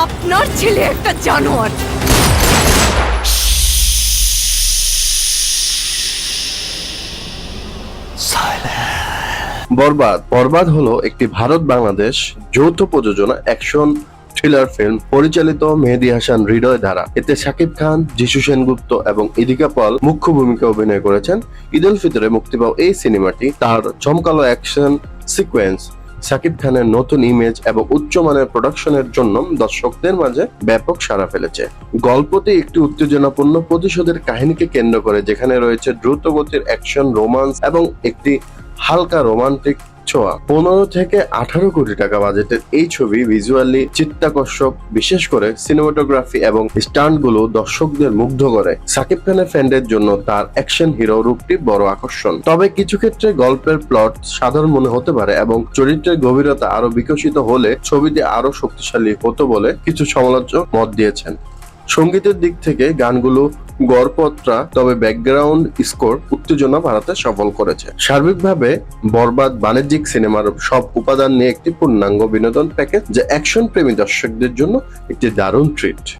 আপনার ছেলে একটা জানোয়ার। বরবাদ হলো একটি ভারত বাংলাদেশ যৌথ প্রযোজনা অ্যাকশন থ্রিলার ফিল্ম পরিচালিত মেহেদী হাসান হৃদয় দ্বারা। এতে শাকিব খান, যিশু সেনগুপ্ত এবং ইদিকা পল মুখ্য ভূমিকা অভিনয় করেছেন। ঈদ উল ফিতরে মুক্তি পাওয়া এই সিনেমাটি তার জমকালো অ্যাকশন সিকোয়েন্স, শাকিব খানের নতুন ইমেজ এবং উচ্চমানের প্রোডাকশনের জন্য দর্শকদের মাঝে ব্যাপক সাড়া ফেলেছে। গল্পটি একটি উত্তেজনাপূর্ণ প্রতিশোধের কাহিনীকে কেন্দ্র করে, যেখানে রয়েছে দ্রুতগতির অ্যাকশন, রোমান্স এবং একটি হালকা রোমান্টিক ছোঁয়া। 15 থেকে 18 কোটি টাকা বাজেটের এই ছবি ভিজুয়ালি চিত্তাকর্ষক, বিশেষ করে সিনেমাটোগ্রাফি এবং স্টান্ট গুলো দর্শকদের মুগ্ধ করে। শাকিব খানের ফ্যানদের জন্য তার অ্যাকশন হিরো রূপটি বড় আকর্ষণ। তবে কিছু ক্ষেত্রে গল্পের প্লট সাধারণ মনে হতে পারে এবং চরিত্রের গভীরতা আরো বিকশিত হলে ছবিটি আরো শক্তিশালী হতো বলে কিছু সমালোচক মত দিয়েছেন। সঙ্গীতের দিক থেকে গানগুলো গড়পড়তা, তবে ব্যাকগ্রাউন্ড স্কোর উত্তেজনা বাড়াতে সফল করেছে। সার্বিকভাবে বরবাদ বাণিজ্যিক সিনেমার সব উপাদান নিয়ে একটি পূর্ণাঙ্গ বিনোদন প্যাকেজ, যা অ্যাকশন প্রেমী দর্শকদের জন্য একটি দারুণ ট্রিট।